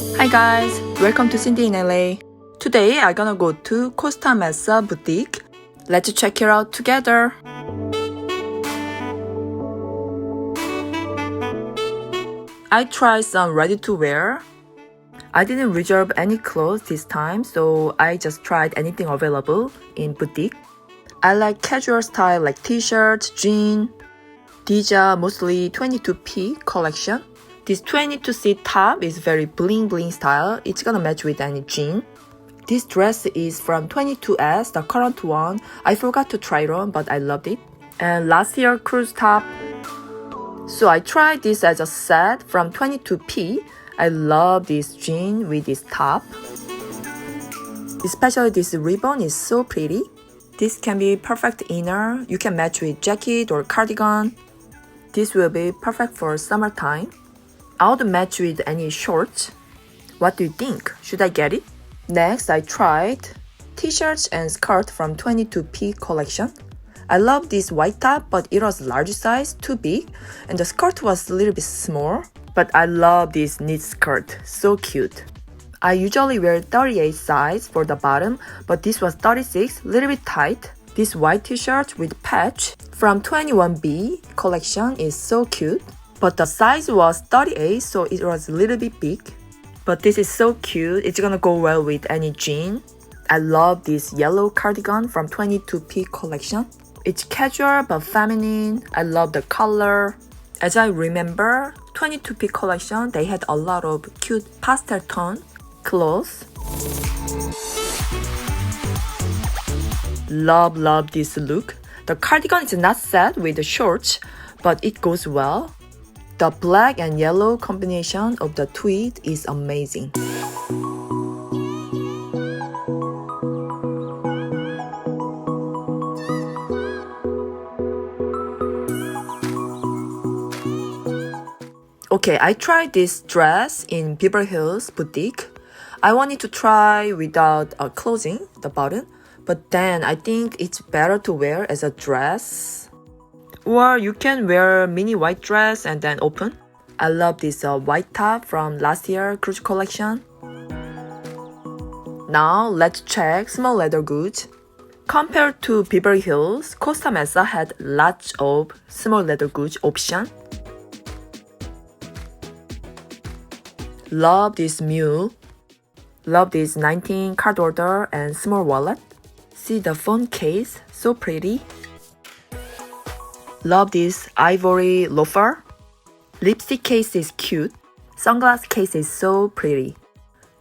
Hi guys, welcome to Cindy in LA. Today I'm gonna go to Costa Mesa boutique. Let's check it out together. I tried some ready to wear. I didn't reserve any clothes this time, so I just tried anything available in boutique. I like casual style like t-shirts, jeans. These are mostly 22p collection. This 22C top is very bling bling style. It's gonna match with any jean. This dress is from 22S, the current one. I forgot to try it on, but I loved it. And last year cruise top. So I tried this as a set from 22P. I love this jean with this top. Especially this ribbon is so pretty. This can be perfect inner. You can match with jacket or cardigan. This will be perfect for summertime. I would match with any shorts. What do you think? Should I get it? Next, I tried t-shirts and skirt from 22P collection. I love this white top, but it was large size, too big, and the skirt was a little bit small. But I love this knit skirt, so cute. I usually wear 38 size for the bottom, but this was 36, little bit tight. This white t-shirt with patch from 21B collection is so cute. But the size was 38, so it was a little bit big. But this is so cute. It's gonna go well with any jean. I love this yellow cardigan from 22P collection. It's casual but feminine. I love the color. As I remember, 22P collection, they had a lot of cute pastel tone clothes. Love this look. The cardigan is not set with the shorts, but it goes well. The black and yellow combination of the tweed is amazing. Okay, I tried this dress in Beverly Hills boutique. I wanted to try without a closing, the button, but then I think it's better to wear as a dress. Or you can wear mini white dress and then open. I love this white top from last year cruise collection. Now let's check small leather goods. Compared to Beverly Hills, Costa Mesa had lots of small leather goods option. Love this mule. Love this 19 card holder and small wallet. See the phone case, so pretty. Love this ivory loafer. Lipstick case is cute. Sunglass case is so pretty.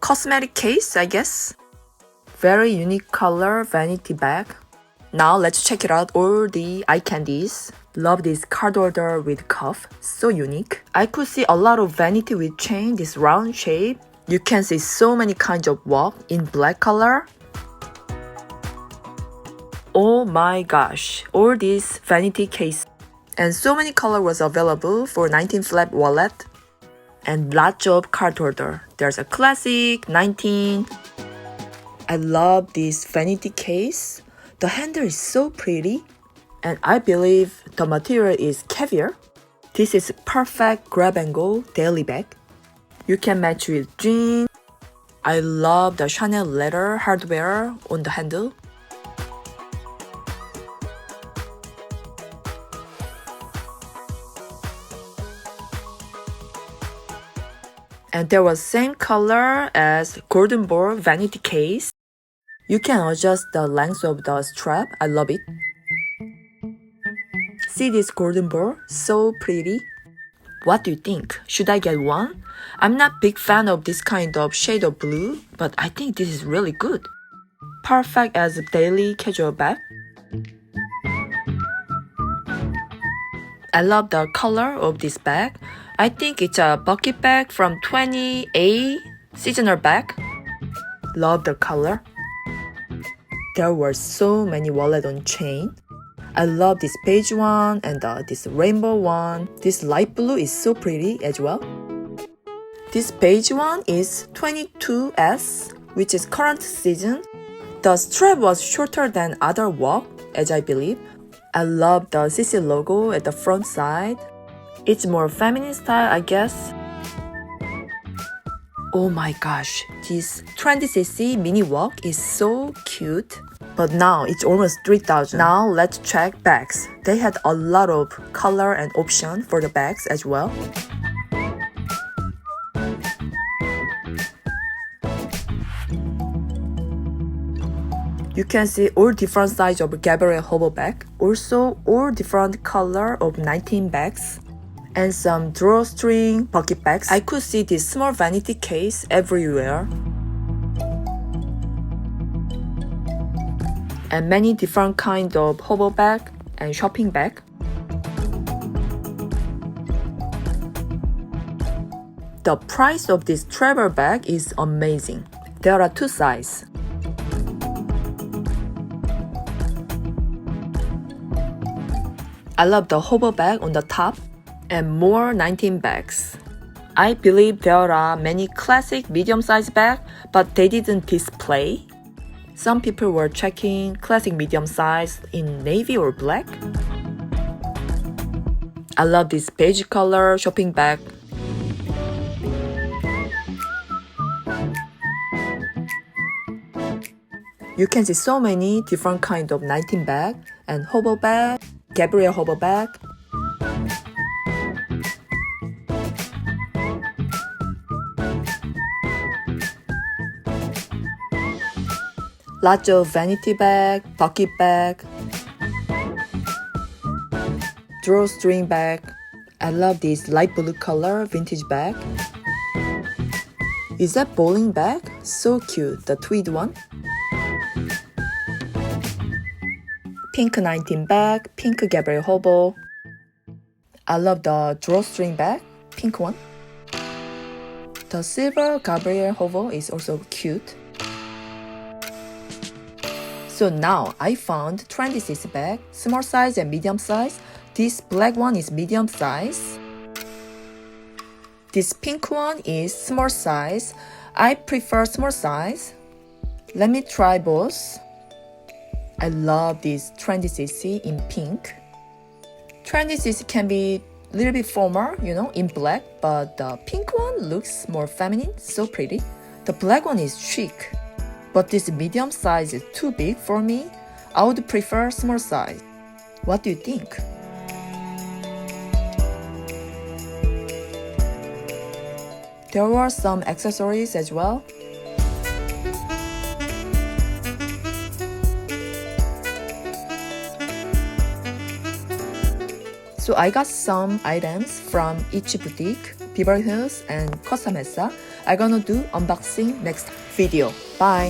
Cosmetic case, I guess. Very unique color vanity bag. Now let's check it out, all the eye candies. Love this card holder with cuff, so unique. I could see a lot of vanity with chain, this round shape. You can see so many kinds of watch in black color. Oh my gosh, all these vanity case. And so many color was available for 19 flap wallet. And lots of card holder. There's a classic, 19. I love this vanity case. The handle is so pretty. And I believe the material is caviar. This is perfect grab and go daily bag. You can match with jeans. I love the Chanel leather hardware on the handle. And there was same color as golden ball vanity case. You can adjust the length of the strap. I love it. See this golden ball? So pretty. What do you think? Should I get one? I'm not big fan of this kind of shade of blue, but I think this is really good. Perfect as a daily casual bag. I love the color of this bag. I think it's a bucket bag from 20A seasonal bag. Love the color. There were so many wallet on chain. I love this beige one and this rainbow one. This light blue is so pretty as well. This beige one is 22S, which is current season. The strap was shorter than other walk, as I believe. I love the CC logo at the front side. It's more feminine style, I guess. Oh my gosh, this 20cc mini walk is so cute. But now it's almost 3,000. Now let's check bags. They had a lot of color and option for the bags as well. You can see all different size of Gabrielle hobo bag. Also all different color of 19 bags. And some drawstring pocket bags. I could see this small vanity case everywhere. And many different kind of hobo bag and shopping bag. The price of this travel bag is amazing. There are two sizes. I love the hobo bag on the top and more 19 bags. I believe there are many classic medium-sized bags, but they didn't display. Some people were checking classic medium size in navy or black. I love this beige color shopping bag. You can see so many different kind of 19 bag and hobo bag, Gabrielle hobo bag. Lots of vanity bag, pocket bag, drawstring bag. I love this light blue color vintage bag. Is that bowling bag? So cute, the tweed one. Pink 19 bag, pink Gabrielle hobo. I love the drawstring bag, pink one. The silver Gabrielle hobo is also cute. So now I found 20cc bag, small size and medium size. This black one is medium size. This pink one is small size. I prefer small size. Let me try both. I love this 20cc in pink. 20cc can be a little bit formal, in black, but the pink one looks more feminine, so pretty. The black one is chic. But this medium size is too big for me. I would prefer small size. What do you think? There were some accessories as well. So I got some items from each boutique, Beverly Hills and Costa Mesa. I'm gonna do unboxing next video. Bye!